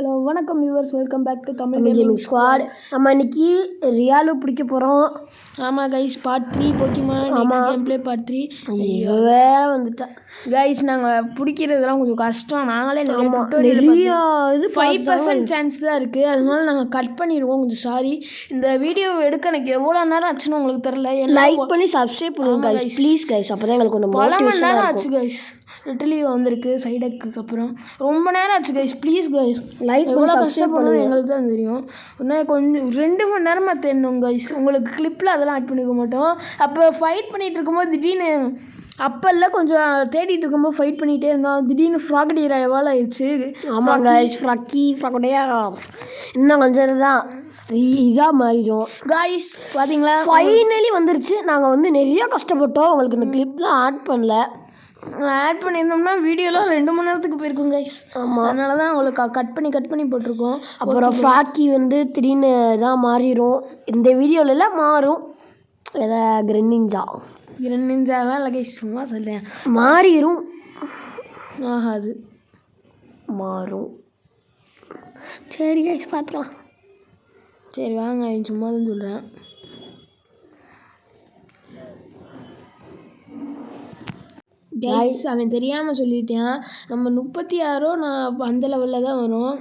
Hello வணக்கம் viewers, welcome back to Tamil gaming squad. நம்ம இன்னைக்கு ரியாலோ பிடிக்க போகிறோம். ஆமாம் guys, part 3 Pokemon game play part 3. வேற வந்துட்டா கைஸ், நாங்கள் பிடிக்கிறதுலாம் கொஞ்சம் கஷ்டம். நாங்களே நிறைய இது 5% சான்ஸ் தான் இருக்குது. அதனால நாங்கள் கட் பண்ணிடுவோம். கொஞ்சம் சாரி. இந்த வீடியோ எடுக்க எனக்கு எவ்வளோ நேரம் ஆச்சுன்னு உங்களுக்கு தெரில. லைக் பண்ணி சப்ஸ்கிரைப் பண்ணுவோம் கைஸ், ப்ளீஸ் கைஸ். அப்போ தான் எங்களுக்கு கொஞ்சம் பல மணி நேரம் ஆச்சு கைஸ். லிட்டலி வந்திருக்கு சைடக்கு அப்புறம் ரொம்ப நேரம் ஆச்சு கைஸ். ப்ளீஸ் கைஸ், லைக் எவ்வளோ கஷ்டப்படணும் எங்களுக்கு தான் தெரியும். இன்னும் கொஞ்சம் 2 மணி நேரமாக தெரியணும் கைஸ். உங்களுக்கு கிளிப்பில் அதெல்லாம் ஆட் பண்ணிக்க மாட்டோம். அப்போ ஃபைட் பண்ணிகிட்டு இருக்கும்போது திடீர்னு அப்போல்லாம் கொஞ்சம் தேடிட்டு இருக்கும்போது ஃபைட் பண்ணிகிட்டே இருந்தோம். திடீர்னு ஃப்ராகடியரா எவ்வளோ ஆயிடுச்சு. ஆமாம் கைஸ், ஃப்ராகடியா இன்னும் கொஞ்சம் தான் இதாக மாறிடும் கைஸ். பார்த்தீங்களா, ஃபைனலி வந்துருச்சு. நாங்கள் வந்து நிறைய கஷ்டப்பட்டோம். உங்களுக்கு இந்த கிளிப்லாம் ஆட் பண்ணல. ஆட் பண்ணியிருந்தோம்னா வீடியோலாம் 2 மணி நேரத்துக்கு போயிருக்கும் கைஸ். ஆமாம், அதனால தான் உங்களுக்கு கட் பண்ணி போட்டிருக்கோம். அப்புறம் ஃப்ராக்கி வந்து திடீர்னு இதாக மாறிடும். இந்த வீடியோலலாம் மாறும். எதாவது கிரெனிஞ்சாலாம் இல்லை கைஸ், சும்மா சொல்கிறேன். மாறிடும், ஆகாது, மாறும். சரி கைஸ், பார்த்துக்கலாம். சரி வாங்க, சும்மா தான் சொல்கிறேன். கைஸ், அவன் தெரியாமல் சொல்லிட்டேன். நம்ம 36 நான் அந்த லெவலில் தான் வரும்.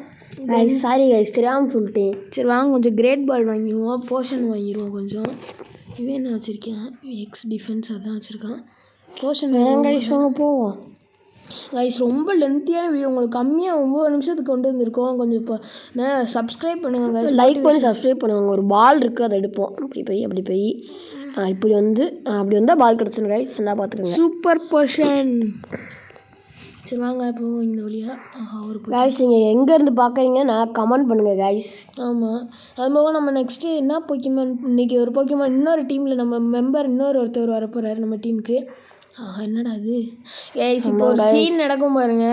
சாரி கைஸ், தெரியாமல் சொல்லிட்டேன். சரி வாங்க, கொஞ்சம் கிரேட் பால் வாங்கிடுவோம், போர்ஷன் வாங்கிடுவோம் கொஞ்சம். இவன் என்ன வச்சுருக்கேன், எக்ஸ் டிஃபென்ஸ் அதான் வச்சுருக்கான். போர்ஷன் கைஸ் வாங்க போவோம். கைஸ், ரொம்ப லென்த்தியான வீடியோ, உங்களுக்கு கம்மியாக 9 நிமிஷத்துக்கு கொண்டு வந்திருக்கோம். கொஞ்சம் இப்போ சப்ஸ்கிரைப் பண்ணுங்கள் கைஸ், லைக் பண்ணி சப்ஸ்கிரைப் பண்ணுவாங்க. ஒரு பால் இருக்குது, அதை எடுப்போம். அப்படி போய் இப்படி வந்து அப்படி வந்தால் பால் கிடச்சிடும் கைஸ். நல்லா பார்த்துக்கோங்க. Super portion. சரி வாங்க இப்போ இந்த வழியாக ஒரு கைஸ், நீங்கள் எங்கேருந்து பார்க்குறீங்க நான் கமெண்ட் பண்ணுங்கள் கைஸ். ஆமாம், அது போக நம்ம நெக்ஸ்ட்டு என்ன போக்கிமான், இன்றைக்கி ஒரு போக்கிமான் இன்னொரு டீமில் நம்ம மெம்பர் ஒருத்தர் வரப்போகிறாரு நம்ம டீமுக்கு. என்னடா அது கைஸ், இப்போ ஒரு சீன் நடக்கும் பாருங்க.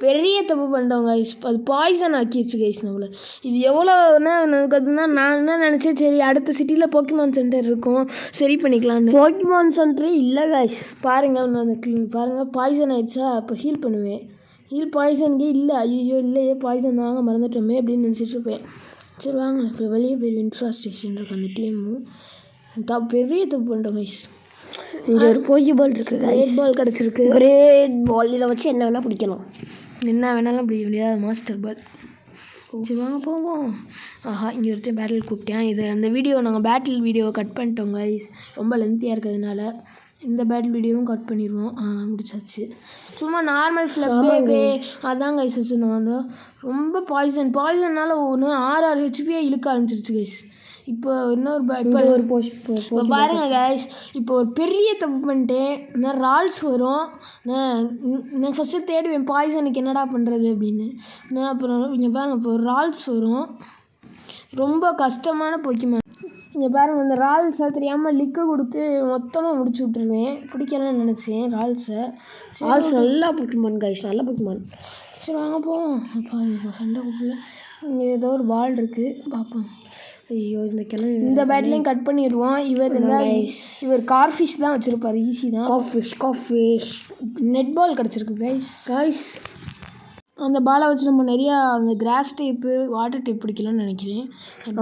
பெரிய தப்பு பண்ணிட்டோம் கைஸ். அது பாய்சன் ஆக்கிடுச்சு கைஸ் நம்மளை. இது எவ்வளோன்னா அதுனா நான் என்ன நினச்சேன், சரி அடுத்த சிட்டியில் போக்கிமான் சென்டர் இருக்கும், சரி பண்ணிக்கலான்னு. போக்கிமான் சென்டர் இல்லை கைஸ். பாருங்கள், அந்த பாருங்கள் பாய்சன் ஆயிடுச்சா. அப்போ ஹீல் பண்ணுவேன். பாய்சனுக்கே இல்லை. ஐயோ இல்லையே, பாய்சன் வாங்க மறந்துட்டோமே அப்படின்னு நினச்சிட்டு இருப்பேன். சரி வாங்க, இப்போ வெளியே போய் இன்ஃப்ராஸ்ட்ரக்சர் இருக்கு அந்த டீமு. பெரிய தப்பு பண்ணிட்டோம் கைஸ். இங்கே ஒரு போக்கி பால் இருக்குது, கிரேட் பால் கிடச்சிருக்கு. கிரேட் பால் இதை வச்சு என்ன வேணால் பிடிக்கலாம். என்ன வேணாலும் பிடிக்க முடியாது, மாஸ்டர் பால். சரி வாங்க போவோம். இங்கே ஒருத்தர் பேட்டில் கூப்பிட்டேன். இது அந்த வீடியோ நாங்கள் பேட்டில் வீடியோவை கட் பண்ணிட்டோம் கைஸ். ரொம்ப லென்த்தியாக இருக்கிறதுனால இந்த பேட்டில் வீடியோவும் கட் பண்ணிடுவோம். முடிச்சாச்சு. சும்மா நார்மல் ஃப்ளப்பே அதான் கைஸ் வச்சுருந்தோம். அந்த ரொம்ப பாய்சன்னால் ஒன்று 6 ஹெச்பியாக இழுக்க ஆரம்பிச்சிருச்சு கைஸ். இப்போ இப்போ பாருங்கள் கைஸ், இப்போ ஒரு பெரிய தப்பு பண்ணிட்டேன். நான் ரால்ஸ் வரும், நான் ஃபஸ்ட்டு தேடுவேன் பாய்சனுக்கு என்னடா பண்ணுறது அப்படின்னு. நான் அப்புறம் இங்கே பாருங்கள், இப்போ ரால்ஸ் வரும். ரொம்ப கஷ்டமான போக்கிமான். இங்கே பாருங்கள், இந்த ரால்ஸை தெரியாமல் லிக்கு கொடுத்து மொத்தமாக முடிச்சு விட்ருவேன். பிடிக்கலன்னு நினச்சேன் ரால்ஸை. ரால்ஸ் நல்லா போக்கிமான் கைஸ், நல்லா போக்கிமான். சரி வாங்க போவோம். சண்டை கூப்பிடல. இங்கே ஏதோ ஒரு பால் இருக்குது, பார்ப்போம். ஐயோ, இந்த பேட்லையும் கட் பண்ணிடுவோம். இவர் கார்ஃபிஷ் தான் வச்சுருப்பார், ஈஸி தான். கார்ஃபிஷ் நெட் பால் கிடச்சிருக்கு கைஸ். அந்த பாலை வச்சு நம்ம நிறையா அந்த கிராஸ் டைப்பு வாட்டர் டைப் பிடிக்கலாம்னு நினைக்கிறேன்.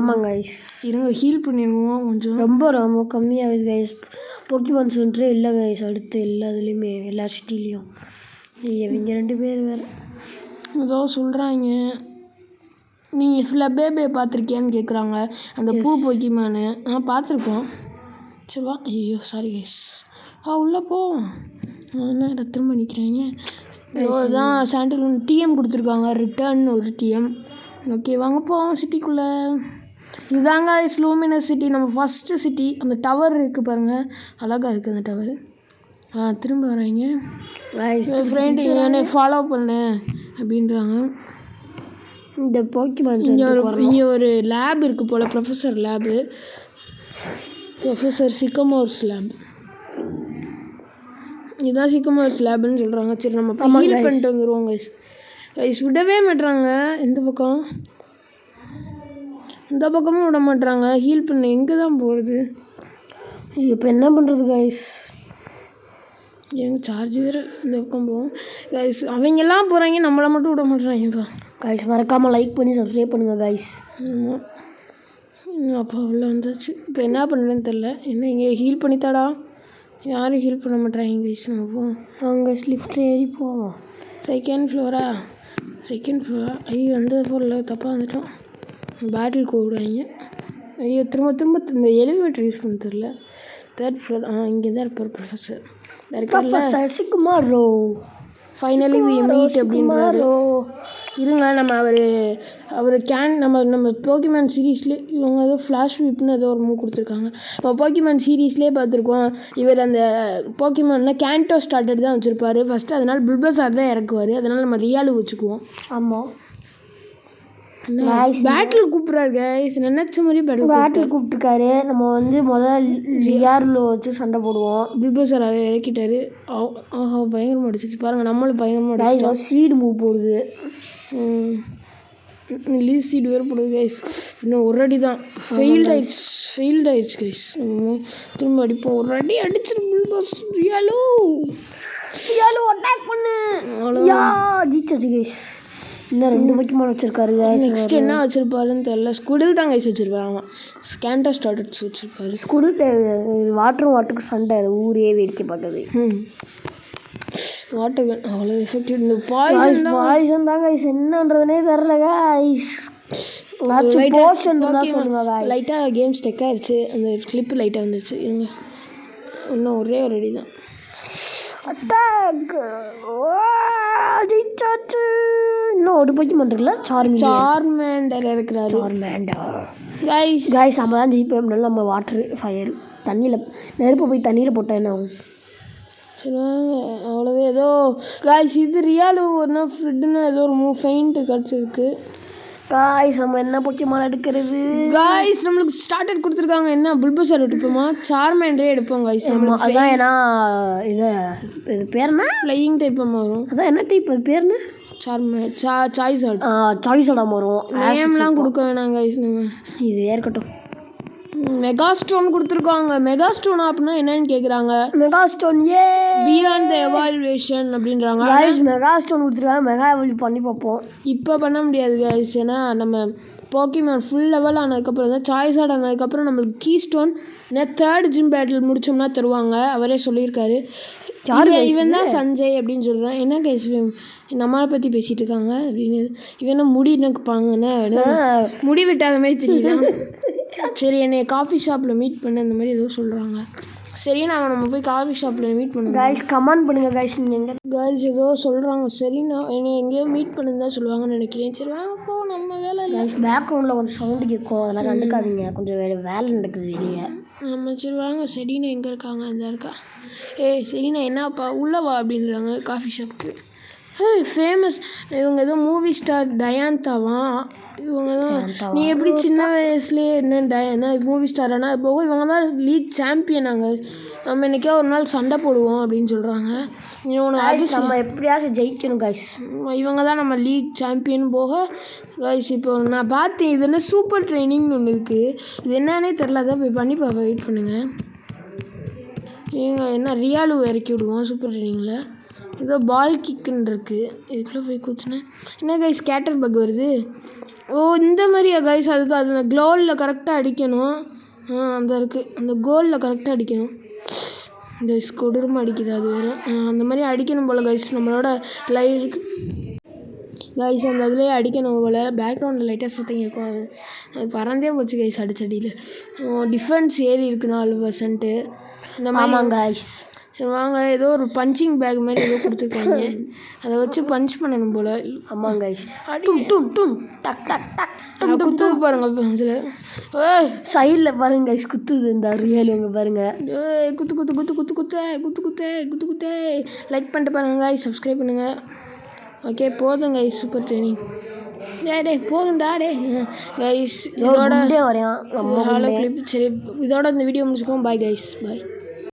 ஆமாம் கைஸ், இருங்க ஹீல் பண்ணிடுவோம். கொஞ்சம் ரொம்ப கம்மியாகுது கைஸ். போக்கிமான் சென்டரே இல்லை கைஸ். அடுத்து எல்லாத்துலேயுமே எல்லா சிட்டிலையும் இவங்க 2 பேர் வேறு ஏதோ சொல்கிறாங்க. நீங்கள் ஃப்ளப்பே பார்த்துருக்கியான்னு கேட்குறாங்க, அந்த பூ போக்கிமானு. பார்த்துருக்கோம். சரி வா. ஐயோ சாரி கைஸ். உள்ளே போவோம். என்ன திரும்ப நிற்கிறாங்க. தான் சாண்டலூன் டிஎம் கொடுத்துருக்காங்க, ரிட்டர்ன் ஒரு டிஎம். ஓகே வாங்க போவோம் சிட்டிக்குள்ளே. இதுதாங்க லூமினஸ் சிட்டி, நம்ம ஃபஸ்ட்டு சிட்டி. அந்த டவர் இருக்குது பாருங்கள், அழகாக இருக்குது அந்த டவர். திரும்ப வராங்க. ஃப்ரெண்ட் என்னை ஃபாலோ பண்ணு அப்படின்றாங்க. இந்த போக்கிமான் இங்கே ஒரு லேப் இருக்குது போல், ப்ரொஃபஸர் சிக்கமோர்ஸ் லேப். இதுதான் சிக்கமோர்ஸ் லேப்னு சொல்கிறாங்க. சரி நம்ம ஹீல் பண்ணிட்டு வந்துடுவோம் கைஸ். விடவே மாட்டுறாங்க. இந்த பக்கமும் விட மாட்டுறாங்க. ஹீல் பண்ண எங்கே தான் போகிறது இப்போ, என்ன பண்ணுறது கைஸ்? சார்ஜ் வேறு இந்த பக்கம் போவோம் கைஸ். அவங்கெல்லாம் போகிறாங்க, நம்மளை மட்டும் விட மாட்டுறாங்கப்பா. கைஸ் மறக்காமல் லைக் பண்ணி சப்ஸ்கிரைப் பண்ணுங்கள் கைஸ். ஆமாம். அப்போ உள்ள வந்துச்சு. இப்போ என்ன பண்ணுறேன்னு தெரில. என்ன இங்கே ஹீல் பண்ணித்தாடா, யாரும் ஹீல் பண்ண மாட்டேறாங்க கைஸ். நம்ம போவோம். அங்கே லிஃப்ட் ஏறி போவோம். Second Flora? ஐயோ அந்த ஃப்ளோரில் தப்பாக வந்துட்டோம். பேட்டில் கூப்பிடுவாங்க. ஐயோ திரும்ப திரும்ப இந்த எலிவேட்டர் யூஸ் பண்ண தெரில. Third floor. இங்கே தான் இருப்பார் ப்ரொஃபஸர். சசிகுமாரோ ஃபைனலி வி மீட் அப்படின்றாரு. இருங்க, நம்ம நம்ம போக்கிமேன் சீரீஸ்லேயே இவங்க ஏதோ ஃப்ளாஷ் விப்னு ஏதோ ஒரு மூவ் கொடுத்துருக்காங்க. நம்ம போக்கிமேன் சீரீஸ்லேயே பார்த்துருக்கோம். இவர் அந்த போக்கிமேன்னா கேண்டோ ஸ்டார்டட் தான் வச்சுருப்பாரு ஃபஸ்ட்டு. அதனால் புல்பசார் தான் இறக்குவார். அதனால் நம்ம ரியாலு வச்சுக்குவோம். ஆமாம். பேட்டில் கூப்பிட்றாரு கைஸ். நினச்ச மாதிரி பேட்டில் கூப்பிட்டுருக்காரு. நம்ம முதல் ரியாரில் வச்சு சண்டை போடுவோம். புல்பசார் அதை இறக்கிட்டாரு. ஆஹா பயங்கரமாக அடிச்சிச்சு பாருங்கள். நம்மளும் பயங்கரமாக அடிச்சிட்டோம். சீடு மூவ் போடுது. லீவ் சீடு வேறு போடுது கைஸ். இன்னும் ஒரு அடி தான். ஃபெயில்ட் ஆயிடுச்சு கைஸ். திரும்ப அடிப்போம். ஒரு அடி அடிச்சிரு புல்பஸ். ரியாலு அட்டாக் பண்ணு. ஜீச்சாச்சு கைஸ். இன்னும் 2 போக்கிமான் வச்சுருக்காரு. நெக்ஸ்ட் என்ன வச்சுருப்பாருன்னு தெரில. ஸ்குடில் தான் கைஸ் வச்சுருப்பாரு. ஆமாம், கேண்டோ ஸ்டார்டர்ஸ் வச்சுருப்பாரு. ஸ்குடில் வாட்டருக்கு சண்டை. ஊரே வேடிக்கை பார்க்குது. வாட்டர் அவ்வளோ எஃபெக்டிவ். இந்த பாய்சன் தான் கைஸ் என்னன்றதுனே தெரில கைஸ். லைட்டாக கேம் ஸ்டெக் ஆயிடுச்சு. அந்த கிளிப்பு லைட்டாக வந்துருச்சு. இருங்க, இன்னும் ஒரே ஒரு அடி தான். அட்டாக். ஜெயிச்சாச்சு. இன்னும் ஒரு போக்கிமான் இருக்குல்ல, சார்மேண்டர் இருக்கிறாரு. கைஸ் நம்ம தான் ஜெயிப்போம். நம்ம வாட்டர் ஃபயர் தண்ணியில் நெருப்பு போய் தண்ணியில் போட்டால் என்ன ஆகும்? சரி அவ்வளோவே. ஏதோ கைஸ் இது ரியாலு ஒன்றா ஃப்ரிட்னு ஏதோ ஒரு ஃபெயிண்ட்டு கிடச்சிருக்கு. கைஸ் நம்ம என்ன போக்கிமான் எடுக்கிறது? கைஸ் நம்மளுக்கு ஸ்டார்டட் கொடுத்துருக்காங்க. என்ன புல்பசார் எடுப்போமா, சார்மேண்டரே எடுப்போம் கைஸ். அதான் ஏன்னா இது பேர் என்ன? ஃப்ளையிங் டைப் வரும். அதான் என்ன டைப் அது பேர் என்ன? சாய்ஸாடா வரும். நேம்லாம் கொடுக்க வேணாம் கைஸ். இது இருக்கட்டும். மெகாஸ்டோன் கொடுத்துருக்காங்க. மெகாஸ்டோன் அப்படின்னா என்னன்னு கேட்குறாங்க. மெகாஸ்டோன் பியாண்ட் த எவால்வேஷன் அப்படின்றாங்க. மெகாஸ்டோன் கொடுத்துருக்காங்க. மெகா எவால்வ் பண்ணி பார்ப்போம். இப்போ பண்ண முடியாது கைஸ். ஏன்னா நம்ம போக்கிமான் ஃபுல் லெவல் ஆனதுக்கப்புறம் தான், சாய்ஸாட் ஆனதுக்கப்புறம் நம்மளுக்கு keystone 3rd gym battle முடிச்சோம்னா தருவாங்க. அவரே சொல்லியிருக்காரு. இவன் தான் சஞ்சய் அப்படின்னு சொல்கிறேன். என்ன கைஸ் நம்மளை பற்றி பேசிகிட்டு இருக்காங்க அப்படின்னு. இவன் முடி நக்குப்பாங்கன்னு முடி விட்டாத மாதிரி தெரியல. சரி என்னை காஃபி ஷாப்பில் மீட் பண்ண அந்த மாதிரி ஏதோ சொல்கிறாங்க. சரி நம்ம போய் காஃபி ஷாப்பில் மீட் பண்ணுங்க கைஸ். கமெண்ட் பண்ணுங்கள் கைஸ். நீங்கள் கைஸ் ஏதோ சொல்கிறாங்க. சரி என்னை எங்கேயோ மீட் பண்ணுன்னு தான் சொல்லுவாங்கன்னு நினைக்கிறேன். சரி வாங்கப்போ நம்ம வேலை கைஸ். பேக்ரவுண்டில் கொஞ்சம் சவுண்டு கேட்கும், அதெல்லாம் கண்டுக்காதீங்க. கொஞ்சம் வேலை நடக்குது வெளியே. ஆமாம் சரி வாங்க. செடினா எங்கே இருக்காங்க? இந்த இருக்கா. செடினா என்னப்பா உள்ளே வா அப்படின்றாங்க காஃபி ஷாப்புக்கு. ஃபேமஸ் இவங்க ஏதோ மூவி ஸ்டார் டயாந்தாவான். இவங்க தான். நீ எப்படி சின்ன வயசுலேயே என்ன மூவி ஸ்டார் ஆனால் போக இவங்க தான் லீக் சாம்பியன். நாங்கள் நம்ம இன்றைக்கே ஒரு நாள் சண்டை போடுவோம் அப்படின்னு சொல்கிறாங்க. நம்ம எப்படியாச்சும் ஜெயிக்கணும் கைஸ். இவங்க தான் நம்ம லீக் சாம்பியன் போக கைஸ். இப்போ நான் பார்த்தேன், இது என்ன சூப்பர் ட்ரைனிங்னு ஒன்று இருக்குது. இது என்னன்னே தெரில. அதான் போய் பண்ணி பார்ப்பேன். வெயிட் பண்ணுங்கள். என்ன ரியாலு இறக்கி விடுவோம் சூப்பர் ட்ரைனிங்கில். ஏதோ பால் கிக்குன்னு இருக்குது. இதுக்குள்ளே போய் கூச்சினேன். என்ன கைஸ் ஸ்கேட்டர் பக் வருது. இந்த மாதிரியா கைஸ்? அது அந்த க்ளோவில் கரெக்டாக அடிக்கணும். அந்த இருக்குது, அந்த கோலில் கரெக்டாக அடிக்கணும். இந்த கொடூரமாக அடிக்குது அது வேறு. அந்த மாதிரி அடிக்கணும் போல் கைஸ். நம்மளோட கைஸ் அந்த அதுலேயே அடிக்கணும் போல். பேக்ரவுண்டில் லைட்டாக சத்தம் கேட்கும். அது பறந்தே போச்சு கைஸ் அடிச்சடியில். டிஃபென்ஸ் ஏறி இருக்குது 4%. இந்த மாதிரி கைஸ். சரி வாங்க. ஏதோ ஒரு பஞ்சிங் பேக் மாதிரி ஏதோ கொடுத்துருக்காங்க. அதை வச்சு பஞ்ச் பண்ணணும் போல். ஆமாம் கைஸ். குத்துது பாருங்க. அதில் சைடில் பாருங்க கைஸ் குத்துது. இந்த ரியல் இவங்க பாருங்க. குத்து குத்து குத்து குத்து குத்து குத்து குத்து குத்து குத்து. லைக் பண்ணிட்டு பாருங்க கைஸ். சப்ஸ்கிரைப் பண்ணுங்கள். ஓகே போதும் கைஸ். Super training. போதும்டா கைஸ். இதோட வரையான் ஹலோ கிளிப். சரி இதோட இந்த வீடியோ முடிச்சுக்கோம். Bye guys. பாய்.